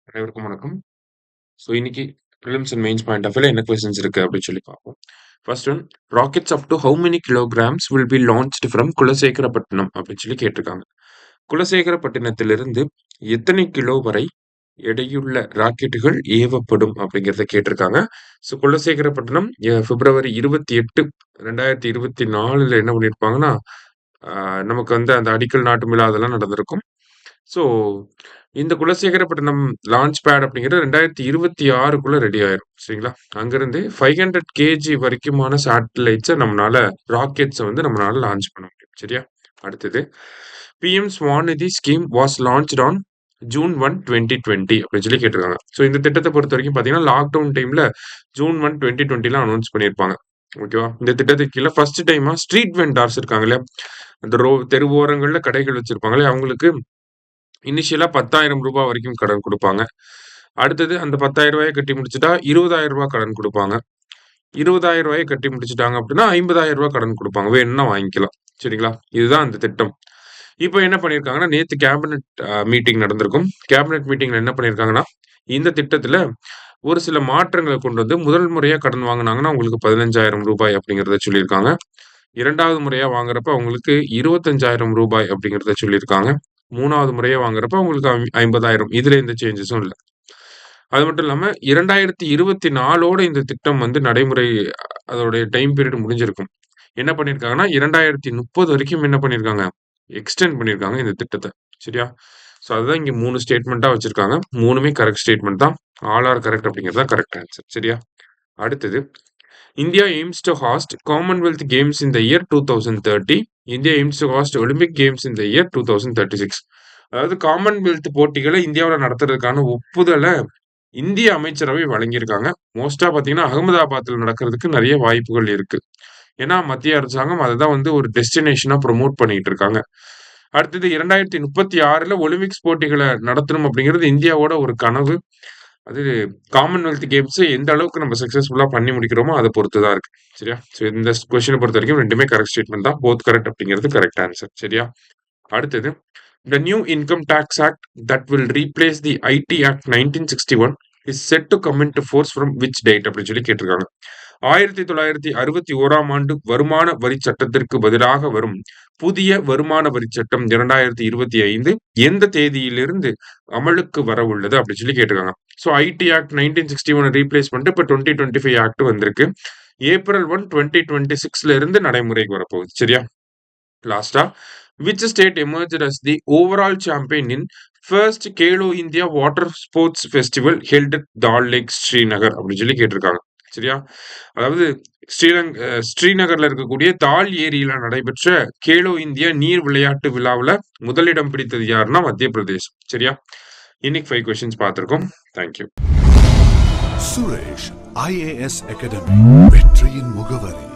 அனைவருக்கும் வணக்கம். ஸோ இன்னைக்கு prelims and mains point of வியூல என்ன கொஸ்டின்ஸ் இருக்கு அப்படின்னு சொல்லி பார்ப்போம். First one, rockets up to how many kilograms will be launched from Kulasekarapattinam அப்படின்னு சொல்லி கேட்டிருக்காங்க. குலசேகரப்பட்டினத்திலிருந்து எத்தனை கிலோ வரை எடையுள்ள ராக்கெட்டுகள் ஏவப்படும் அப்படிங்கிறத கேட்டிருக்காங்க. ஸோ குலசேகரப்பட்டினம் பிப்ரவரி 28, 2024 என்ன பண்ணியிருப்பாங்கன்னா, நமக்கு வந்து அந்த அடிக்கல் நாட்டும் விழா அதெல்லாம் நடந்திருக்கும். ஸோ இந்த குலசேகரப்பட்டினம் லான்ச் பேட் அப்படிங்கிறது 2026க்குள்ள ரெடி ஆயிரும். சரிங்களா? அங்கிருந்து 500 கேஜி வரைக்குமான சேட்டலைட்ஸ ராக்கெட்ஸ வந்து நம்மளால லான்ச் பண்ண முடியும். சரியா? அடுத்தது, PM Svanidhi scheme was launched on June 1, 2020 அப்படின்னு சொல்லி கேட்டிருக்காங்க. ஸோ இந்த திட்டத்த பொறுத்தவரைக்கும் பார்த்தீங்கன்னா, லாக்டவுன் டைம்ல ஜூன் 1, 2020ல அனௌன்ஸ் பண்ணியிருப்பாங்க. ஓகேவா? இந்த திட்டத்துக்கு கீழ ஃபர்ஸ்ட் டைமா ஸ்ட்ரீட் வெண்டார்ஸ் இருக்காங்க இல்லையா? அந்த தெருவோரங்கள்ல கடைகள் வச்சிருப்பாங்க இல்லையா? அவங்களுக்கு இனிஷியலா ரூ. 10,000 வரைக்கும் கடன் குடுப்பாங்க. அடுத்தது அந்த ரூ. 10,000 கட்டி முடிச்சுட்டா ரூ. 20,000 கடன் குடுப்பாங்க. ரூ. 20,000 கட்டி முடிச்சுட்டாங்க அப்படின்னா ரூ. 50,000 கடன் குடுப்பாங்க. வேணும்னா வாங்கிக்கலாம். சரிங்களா? இதுதான் அந்த திட்டம். இப்ப என்ன பண்ணியிருக்காங்கன்னா, நேத்து கேபினட் மீட்டிங் நடந்திருக்கும். கேபினட் மீட்டிங்ல என்ன பண்ணியிருக்காங்கன்னா, இந்த திட்டத்துல ஒரு சில மாற்றங்கள கொண்டு வந்து முதல் முறையா கடன் வாங்குனாங்கன்னா, அவங்களுக்கு ரூ. 15,000 அப்படிங்கிறத சொல்லியிருக்காங்க. 2வது முறையா வாங்குறப்ப அவங்களுக்கு ரூ. 25,000 அப்படிங்கிறத சொல்லியிருக்காங்க. 3வது முறையா வாங்குறப்ப உங்களுக்கு 50,000 இதுல எந்த சேஞ்சஸும் இல்ல. அது மட்டும் இல்லாம 2024ஓட இந்த திட்டம் வந்து நடைமுறை அதோடைய டைம் பீரியட் முடிஞ்சிருக்கும். என்ன பண்ணியிருக்காங்கன்னா, 2030 வரைக்கும் என்ன பண்ணியிருக்காங்க? எக்ஸ்டெண்ட் பண்ணியிருக்காங்க இந்த திட்டத்த. சரியா? ஸோ அதுதான் இங்க 3 ஸ்டேட்மெண்ட்டா வச்சிருக்காங்க. 3மே கரெக்ட் ஸ்டேட்மெண்ட் தான். ஆல் ஆர் கரெக்ட் அப்படிங்கிறது தான் கரெக்ட் ஆன்சர். சரியா? அடுத்தது, India aims to host Commonwealth Games in the year 2030. India aims to host Olympic Games in the year 2036. அதாவது காமன்வெல்த் போட்டிகள இந்தியாவுல நடத்துறதுக்கான ஒப்புதல இந்திய அமைச்சரவை வழங்கியிருக்காங்க. மோஸ்ட்டா பார்த்தீங்கன்னா, அகமதாபாத்ல நடக்கிறதுக்கு நெறைய வாய்ப்புகள் இருக்கு. ஏன்னா, மத்திய அரசாங்கம் அததான் வந்து ஒரு டெஸ்டினேஷனா ப்ரமோட் பண்ணிட்டு இருக்காங்க. அடுத்தது 2036ல ஒலிம்பிக்ஸ் போட்டிகள நடத்தணும் அப்படிங்கிறது இந்தியாவோட ஒரு கனவு. அது காமன்வெல்த் கேம்ஸ் எந்த அளவுக்கு நம்ம சக்சஸ்ஃபுல்லா பண்ணி முடிக்கிறோமோ அத பொறுத்து தான் இருக்கு. சரியா? ஸோ இந்த கொஸ்டின பொறுத்தவரைக்கும் 2மே கரெக்ட் ஸ்டேட்மெண்ட் தான். போத் கரெக்ட் அப்படிங்கிறது கரெக்ட் ஆன்சர். சரியா? அடுத்தது, the new income tax act that will replace the IT Act 1961 is set to come into force from which date அப்படின்னு சொல்லி கேட்டிருக்காங்க. 1961ஆம் ஆண்டு வருமான வரி சட்டத்திற்கு பதிலாக வரும் புதிய வருமான வரி சட்டம் 2025 எந்த தேதியிலிருந்து அமலுக்கு வர உள்ளது அப்படின்னு சொல்லி கேட்டிருக்காங்க. ஸோ ஐடி ஆக்ட் 1961 ரீப்ளேஸ் பண்ணிட்டு இப்ப 2025 ஆக்ட் வந்திருக்கு. ஏப்ரல் 1, 2026ல இருந்து நடைமுறைக்கு வரப்போகுது. சரியா? லாஸ்டா, which state emerged as the overall champion in first Khelo India water sports festival held at Dal lake Srinagar அப்படின்னு சொல்லி கேட்டிருக்காங்க. சரியா? அதாவது ஸ்ரீநகர்ல இருக்கக்கூடிய தால் ஏரியில நடைபெற்ற கேலோ இந்தியா நீர் விளையாட்டு விழாவுல முதலிடம் பிடித்தது யாருன்னா மத்திய பிரதேசம். சரியா? இன்னைக்கு 5 கொஸ்டின்ஸ் பார்த்திருக்கோம். தேங்க்யூ. சுரேஷ் IAS அகாடமி வெற்றியின் முகவரி.